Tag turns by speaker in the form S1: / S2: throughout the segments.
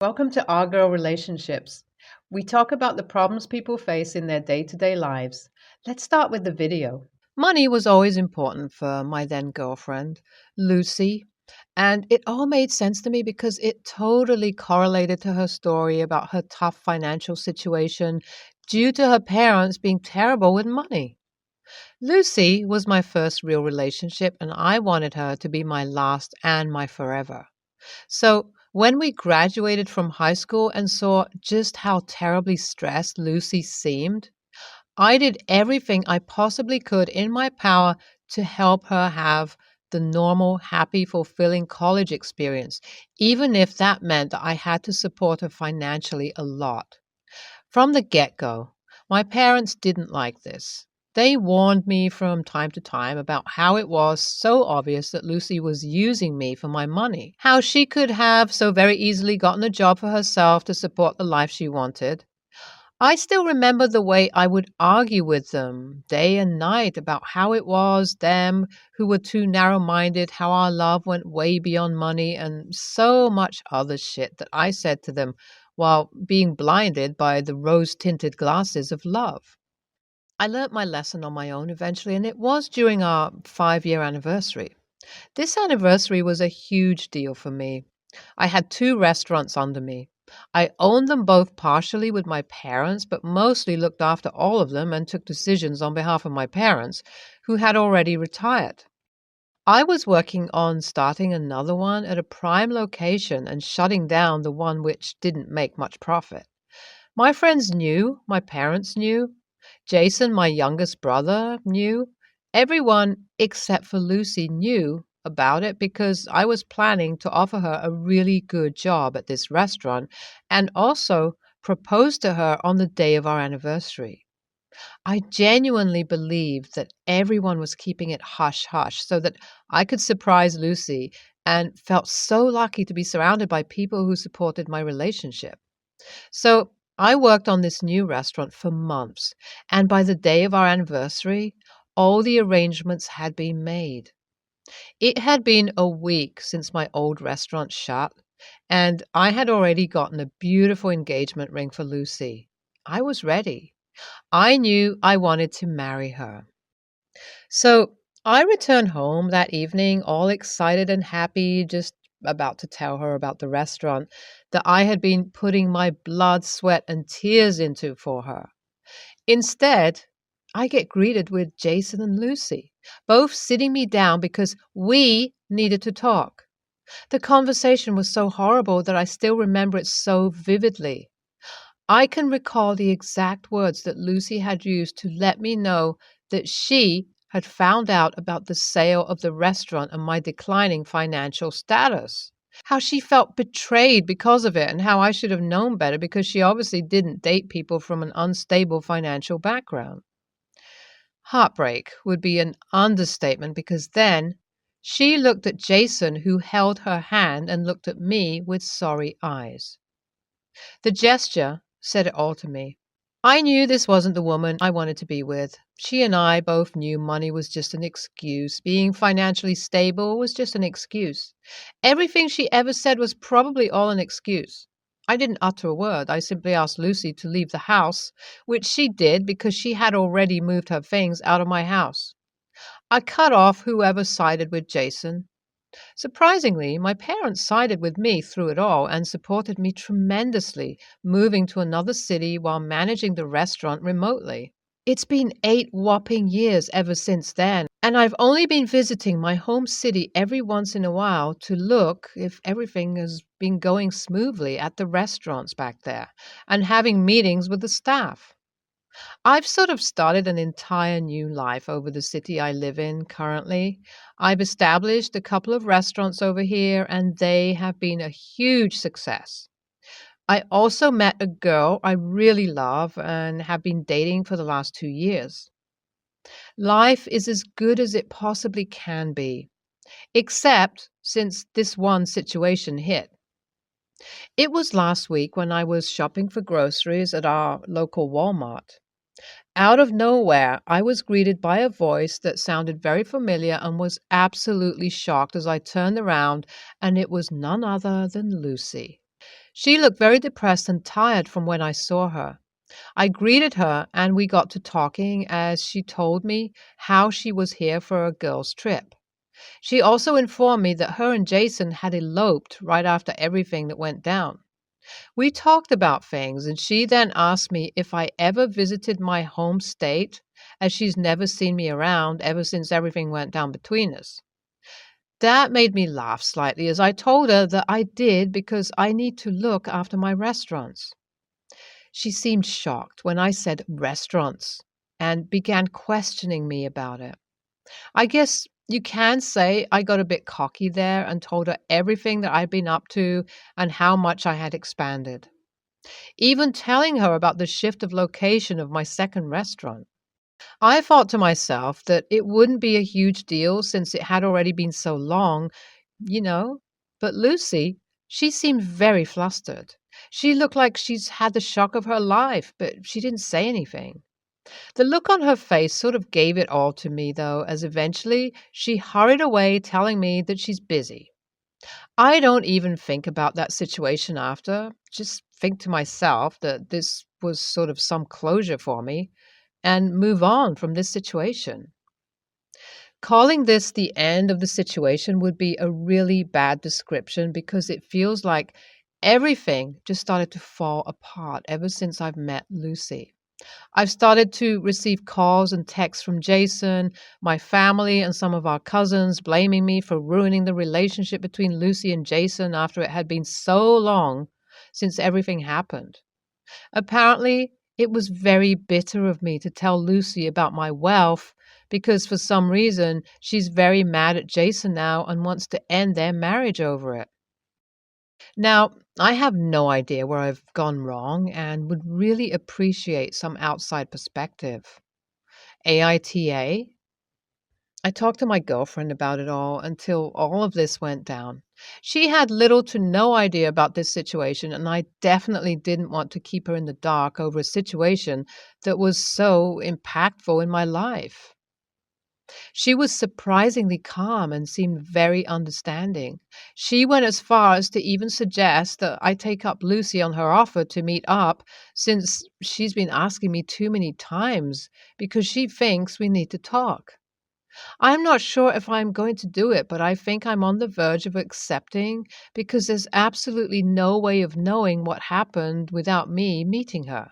S1: Welcome to Our Girl Relationships. We talk about the problems people face in their day to day lives. Let's start with the video. Money was always important for my then girlfriend, Lucy, and it all made sense to me because it totally correlated to her story about her tough financial situation due to her parents being terrible with money. Lucy was my first real relationship, and I wanted her to be my last and my forever. So, when we graduated from high school and saw just how terribly stressed Lucy seemed, I did everything I possibly could in my power to help her have the normal, happy, fulfilling college experience, even if that meant that I had to support her financially a lot. From the get go, my parents didn't like this. They warned me from time to time about how it was so obvious that Lucy was using me for my money, how she could have so very easily gotten a job for herself to support the life she wanted. I still remember the way I would argue with them day and night about how it was them who were too narrow minded, how our love went way beyond money, and so much other shit that I said to them while being blinded by the rose tinted glasses of love. I learnt my lesson on my own eventually, and it was during our 5 year anniversary. This anniversary was a huge deal for me. I had two restaurants under me. I owned them both partially with my parents, but mostly looked after all of them and took decisions on behalf of my parents, who had already retired. I was working on starting another one at a prime location and shutting down the one which didn't make much profit. My friends knew, my parents knew, Jason, my youngest brother, knew. Everyone except for Lucy knew about it because I was planning to offer her a really good job at this restaurant and also propose to her on the day of our anniversary. I genuinely believed that everyone was keeping it hush hush so that I could surprise Lucy and felt so lucky to be surrounded by people who supported my relationship. So I worked on this new restaurant for months, and by the day of our anniversary, all the arrangements had been made. It had been a week since my old restaurant shut, and I had already gotten a beautiful engagement ring for Lucy. I was ready. I knew I wanted to marry her. So I returned home that evening, all excited and happy, just about to tell her about the restaurant that I had been putting my blood, sweat, and tears into for her. Instead, I get greeted with Jason and Lucy, both sitting me down because we needed to talk. The conversation was so horrible that I still remember it so vividly. I can recall the exact words that Lucy had used to let me know that she had found out about the sale of the restaurant and my declining financial status. How she felt betrayed because of it, and how I should have known better because she obviously didn't date people from an unstable financial background. Heartbreak would be an understatement because then she looked at Jason, who held her hand, and looked at me with sorry eyes. The gesture said it all to me. I knew this wasn't the woman I wanted to be with. She and I both knew money was just an excuse. Being financially stable was just an excuse. Everything she ever said was probably all an excuse. I didn't utter a word. I simply asked Lucy to leave the house, which she did because she had already moved her things out of my house. I cut off whoever sided with Jason. Surprisingly, my parents sided with me through it all and supported me tremendously, moving to another city while managing the restaurant remotely. It's been 8 whopping years ever since then, and I've only been visiting my home city every once in a while to look if everything has been going smoothly at the restaurants back there and having meetings with the staff. I've sort of started an entire new life over the city I live in currently. I've established a couple of restaurants over here, and they have been a huge success. I also met a girl I really love and have been dating for the last 2 years. Life is as good as it possibly can be, except since this one situation hit. It was last week when I was shopping for groceries at our local Walmart. Out of nowhere, I was greeted by a voice that sounded very familiar and was absolutely shocked as I turned around, and it was none other than Lucy. She looked very depressed and tired from when I saw her. I greeted her and we got to talking as she told me how she was here for a girls' trip. She also informed me that her and Jason had eloped right after everything that went down. We talked about things, and she then asked me if I ever visited my home state, as she's never seen me around ever since everything went down between us. That made me laugh slightly as I told her that I did because I need to look after my restaurants. She seemed shocked when I said restaurants and began questioning me about it. I guess you can say I got a bit cocky there and told her everything that I'd been up to and how much I had expanded, even telling her about the shift of location of my second restaurant. I thought to myself that it wouldn't be a huge deal since it had already been so long, you know. But Lucy, she seemed very flustered. She looked like she's had the shock of her life, but she didn't say anything. The look on her face sort of gave it all to me, though, as eventually she hurried away, telling me that she's busy. I don't even think about that situation after, just think to myself that this was sort of some closure for me and move on from this situation. Calling this the end of the situation would be a really bad description because it feels like everything just started to fall apart ever since I've met Lucy. I've started to receive calls and texts from Jason, my family, and some of our cousins blaming me for ruining the relationship between Lucy and Jason after it had been so long since everything happened. Apparently, it was very bitter of me to tell Lucy about my wealth because for some reason she's very mad at Jason now and wants to end their marriage over it. Now, I have no idea where I've gone wrong and would really appreciate some outside perspective. AITA? I talked to my girlfriend about it all until all of this went down. She had little to no idea about this situation, and I definitely didn't want to keep her in the dark over a situation that was so impactful in my life. She was surprisingly calm and seemed very understanding. She went as far as to even suggest that I take up Lucy on her offer to meet up since she's been asking me too many times because she thinks we need to talk. I'm not sure if I'm going to do it, but I think I'm on the verge of accepting because there's absolutely no way of knowing what happened without me meeting her.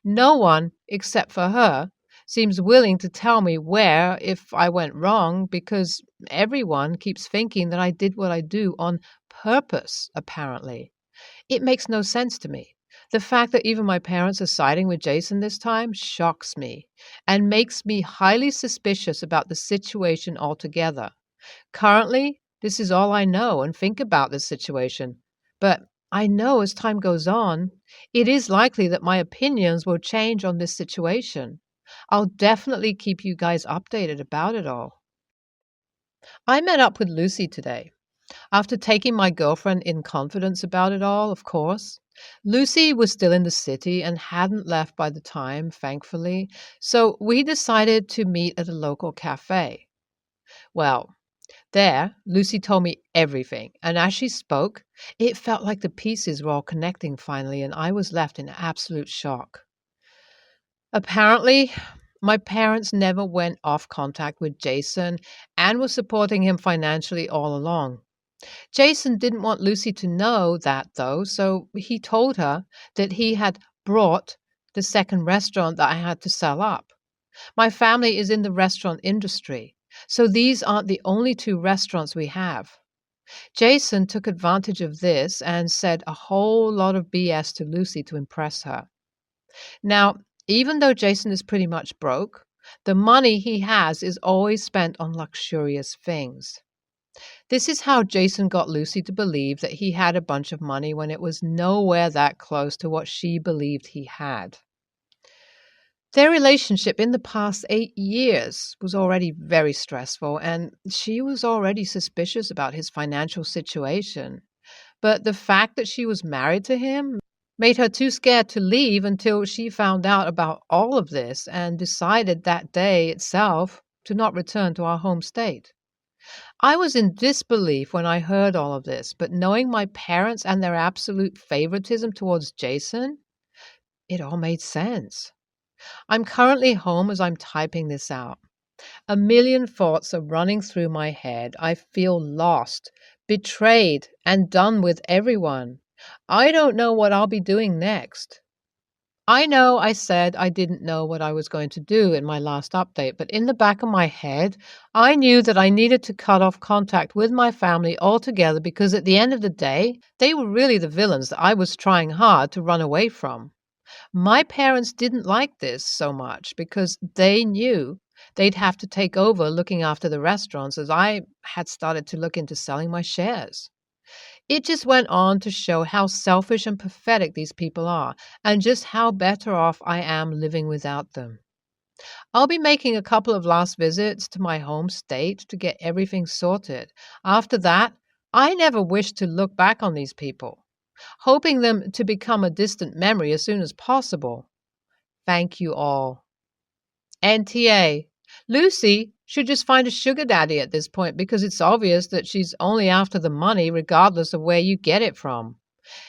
S1: No one, except for her, seems willing to tell me where if I went wrong because everyone keeps thinking that I did what I do on purpose, apparently. It makes no sense to me. The fact that even my parents are siding with Jason this time shocks me and makes me highly suspicious about the situation altogether. Currently, this is all I know and think about this situation. But I know as time goes on, it is likely that my opinions will change on this situation. I'll definitely keep you guys updated about it all. I met up with Lucy today. After taking my girlfriend in confidence about it all, of course. Lucy was still in the city and hadn't left by the time, thankfully, so we decided to meet at a local cafe. Well, there, Lucy told me everything, and as she spoke, it felt like the pieces were all connecting finally, and I was left in absolute shock. Apparently, my parents never went off contact with Jason and were supporting him financially all along. Jason didn't want Lucy to know that, though, so he told her that he had brought the second restaurant that I had to sell up. My family is in the restaurant industry, so these aren't the only two restaurants we have. Jason took advantage of this and said a whole lot of BS to Lucy to impress her. Now, even though Jason is pretty much broke, the money he has is always spent on luxurious things. This is how Jason got Lucy to believe that he had a bunch of money when it was nowhere that close to what she believed he had. Their relationship in the past 8 years was already very stressful, and she was already suspicious about his financial situation. But the fact that she was married to him made her too scared to leave until she found out about all of this and decided that day itself to not return to our home state. I was in disbelief when I heard all of this, but knowing my parents and their absolute favoritism towards Jason, it all made sense. I'm currently home as I'm typing this out. A million thoughts are running through my head. I feel lost, betrayed, and done with everyone. I don't know what I'll be doing next. I know I said I didn't know what I was going to do in my last update, but in the back of my head, I knew that I needed to cut off contact with my family altogether because at the end of the day, they were really the villains that I was trying hard to run away from. My parents didn't like this so much because they knew they'd have to take over looking after the restaurants as I had started to look into selling my shares. It just went on to show how selfish and pathetic these people are and just how better off I am living without them. I'll be making a couple of last visits to my home state to get everything sorted. After that, I never wish to look back on these people, hoping them to become a distant memory as soon as possible. Thank you all. NTA. Lucy should just find a sugar daddy at this point because it's obvious that she's only after the money regardless of where you get it from.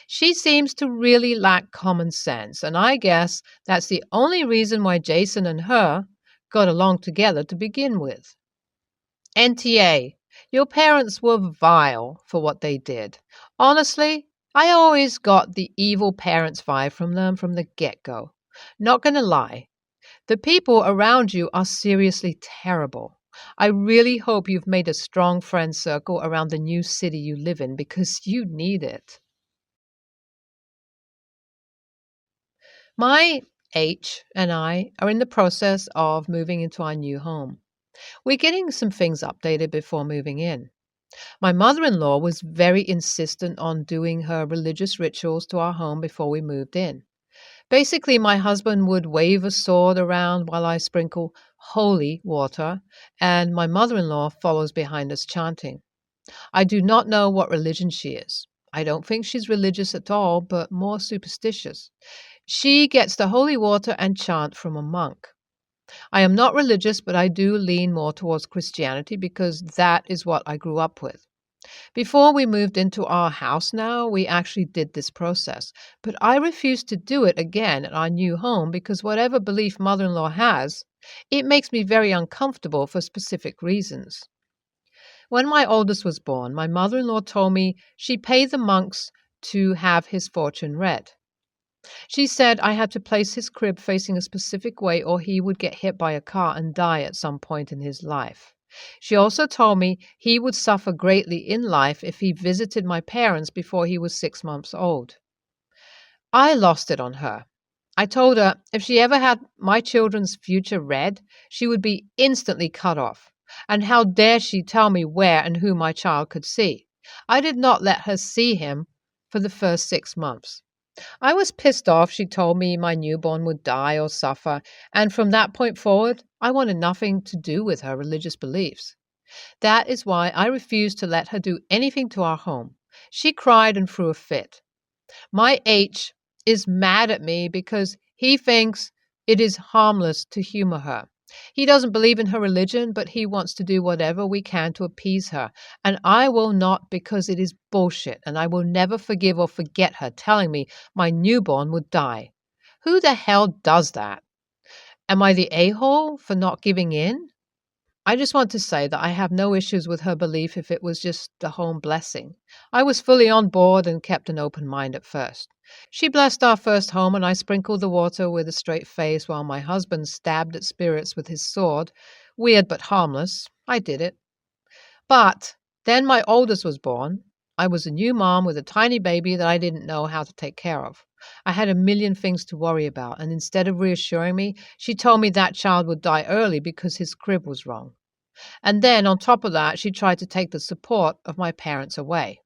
S1: She seems to really lack common sense, and I guess that's the only reason why Jason and her got along together to begin with. NTA. Your parents were vile for what they did. Honestly, I always got the evil parents vibe from them from the get-go. Not gonna lie. The people around you are seriously terrible. I really hope you've made a strong friend circle around the new city you live in because you need it. My H and I are in the process of moving into our new home. We're getting some things updated before moving in. My mother in law was very insistent on doing her religious rituals to our home before we moved in. Basically, my husband would wave a sword around while I sprinkle holy water, and my mother in law follows behind us chanting. I do not know what religion she is. I don't think she's religious at all, but more superstitious. She gets the holy water and chant from a monk. I am not religious, but I do lean more towards Christianity because that is what I grew up with. Before we moved into our house now, we actually did this process, but I refuse to do it again at our new home because whatever belief mother-in-law has, it makes me very uncomfortable for specific reasons. When my oldest was born, my mother-in-law told me she paid the monks to have his fortune read. She said I had to place his crib facing a specific way or he would get hit by a car and die at some point in his life. She also told me he would suffer greatly in life if he visited my parents before he was 6 months old. I lost it on her. I told her if she ever had my children's future read, she would be instantly cut off. And how dare she tell me where and who my child could see? I did not let her see him for the first 6 months. I was pissed off she told me my newborn would die or suffer, and from that point forward, I wanted nothing to do with her religious beliefs. That is why I refused to let her do anything to our home. She cried and threw a fit. My H is mad at me because he thinks it is harmless to humor her. He doesn't believe in her religion, but he wants to do whatever we can to appease her. And I will not because it is bullshit, and I will never forgive or forget her telling me my newborn would die. Who the hell does that? Am I the a-hole for not giving in? I just want to say that I have no issues with her belief if it was just a home blessing. I was fully on board and kept an open mind at first. She blessed our first home and I sprinkled the water with a straight face while my husband stabbed at spirits with his sword. Weird but harmless. I did it. But then my oldest was born. I was a new mom with a tiny baby that I didn't know how to take care of. I had a million things to worry about, and instead of reassuring me, she told me that child would die early because his crib was wrong. And then, on top of that, she tried to take the support of my parents away.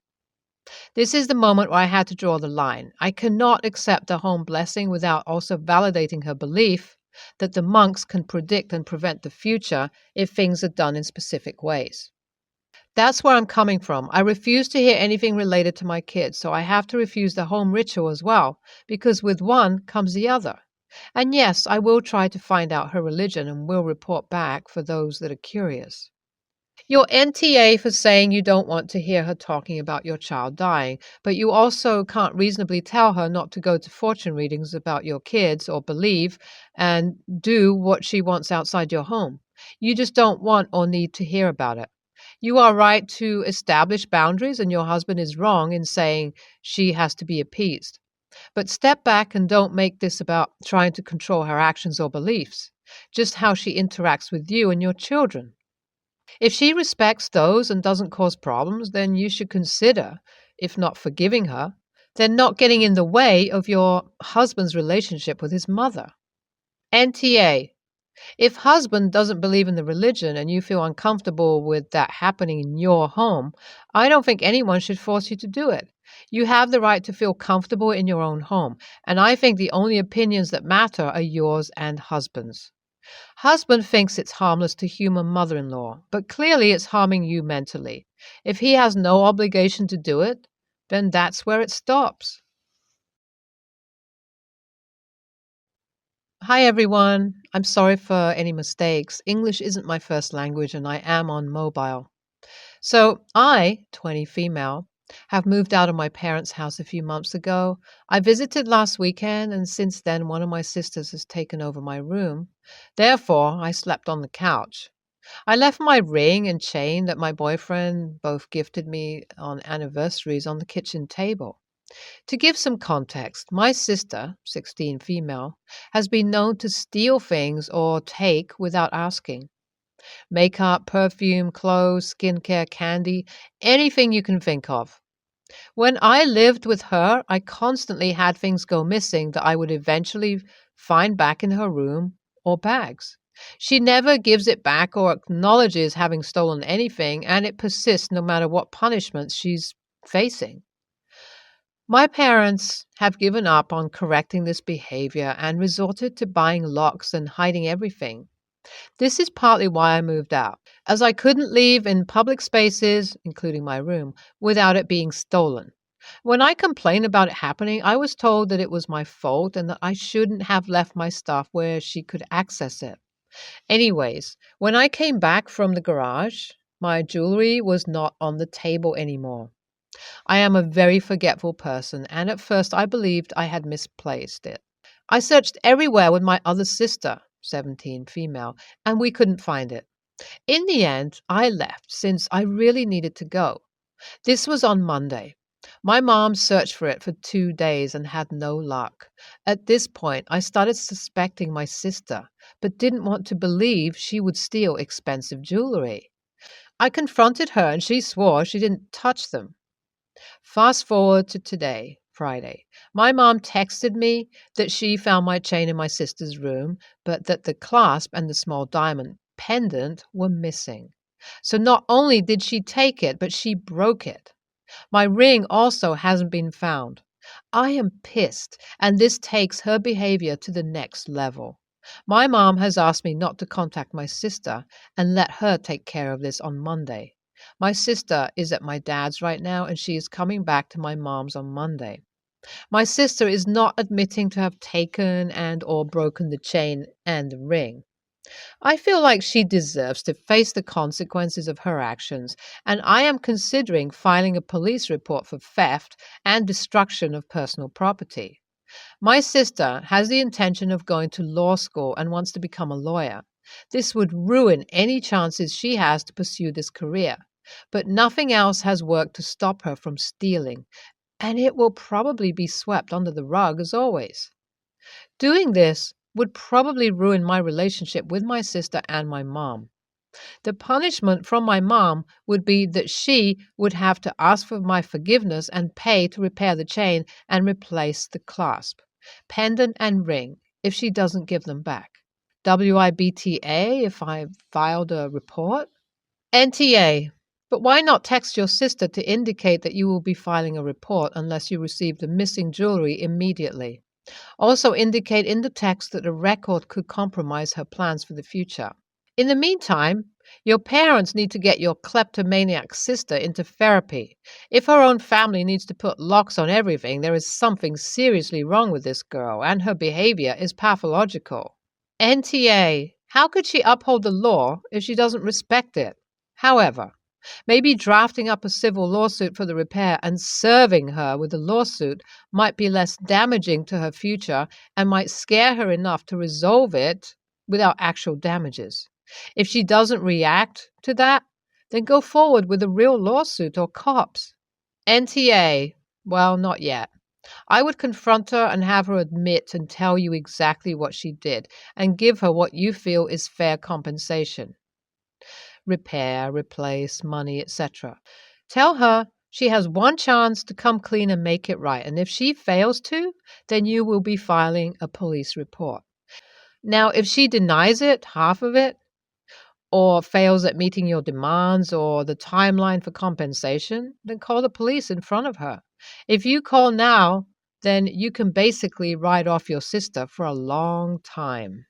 S1: This is the moment where I had to draw the line. I cannot accept the home blessing without also validating her belief that the monks can predict and prevent the future if things are done in specific ways. That's where I'm coming from. I refuse to hear anything related to my kids, so I have to refuse the home ritual as well, because with one comes the other. And yes, I will try to find out her religion and will report back for those that are curious. Your NTA for saying you don't want to hear her talking about your child dying, but you also can't reasonably tell her not to go to fortune readings about your kids or believe and do what she wants outside your home. You just don't want or need to hear about it. You are right to establish boundaries, and your husband is wrong in saying she has to be appeased. But step back and don't make this about trying to control her actions or beliefs, just how she interacts with you and your children. If she respects those and doesn't cause problems, then you should consider, if not forgiving her, then not getting in the way of your husband's relationship with his mother. NTA. If husband doesn't believe in the religion and you feel uncomfortable with that happening in your home, I don't think anyone should force you to do it. You have the right to feel comfortable in your own home, and I think the only opinions that matter are yours and husband's. Husband thinks it's harmless to humor mother-in-law, but clearly it's harming you mentally. If he has no obligation to do it, then that's where it stops. Hi everyone. I'm sorry for any mistakes. English isn't my first language and I am on mobile. So I, 20 female, have moved out of my parents' house a few months ago. I visited last weekend and since then one of my sisters has taken over my room. Therefore, I slept on the couch. I left my ring and chain that my boyfriend both gifted me on anniversaries on the kitchen table. To give some context, my sister, 16 female, has been known to steal things or take without asking. Makeup, perfume, clothes, skincare, candy, anything you can think of. When I lived with her, I constantly had things go missing that I would eventually find back in her room or bags. She never gives it back or acknowledges having stolen anything, and it persists no matter what punishments she's facing. My parents have given up on correcting this behavior and resorted to buying locks and hiding everything. This is partly why I moved out, as I couldn't leave in public spaces, including my room, without it being stolen. When I complained about it happening, I was told that it was my fault and that I shouldn't have left my stuff where she could access it. Anyways, when I came back from the garage, my jewelry was not on the table anymore. I am a very forgetful person, and at first I believed I had misplaced it. I searched everywhere with my other sister, 17 female, and we couldn't find it. In the end, I left since I really needed to go. This was on Monday. My mom searched for it for 2 days and had no luck. At this point, I started suspecting my sister, but didn't want to believe she would steal expensive jewelry. I confronted her and she swore she didn't touch them. Fast forward to today, Friday. My mom texted me that she found my chain in my sister's room, but that the clasp and the small diamond pendant were missing. So not only did she take it, but she broke it. My ring also hasn't been found. I am pissed, and this takes her behavior to the next level. My mom has asked me not to contact my sister and let her take care of this on Monday. My sister is at my dad's right now, and she is coming back to my mom's on Monday. My sister is not admitting to have taken and or broken the chain and the ring. I feel like she deserves to face the consequences of her actions, and I am considering filing a police report for theft and destruction of personal property. My sister has the intention of going to law school and wants to become a lawyer. This would ruin any chances she has to pursue this career, but nothing else has worked to stop her from stealing, and it will probably be swept under the rug as always. Doing this would probably ruin my relationship with my sister and my mom. The punishment from my mom would be that she would have to ask for my forgiveness and pay to repair the chain and replace the clasp, pendant, and ring if she doesn't give them back. WIBTA if I filed a report? NTA. But why not text your sister to indicate that you will be filing a report unless you receive the missing jewelry immediately? Also indicate in the text that a record could compromise her plans for the future. In the meantime, your parents need to get your kleptomaniac sister into therapy. If her own family needs to put locks on everything, there is something seriously wrong with this girl, and her behavior is pathological. NTA. How could she uphold the law if she doesn't respect it? However, maybe drafting up a civil lawsuit for the repair and serving her with the lawsuit might be less damaging to her future and might scare her enough to resolve it without actual damages. If she doesn't react to that, then go forward with a real lawsuit or cops. NTA, well, not yet. I would confront her and have her admit and tell you exactly what she did and give her what you feel is fair compensation. Repair, replace, money, etc. Tell her she has one chance to come clean and make it right. And if she fails to, then you will be filing a police report. Now, if she denies it, half of it, or fails at meeting your demands or the timeline for compensation, then call the police in front of her. If you call now, then you can basically write off your sister for a long time.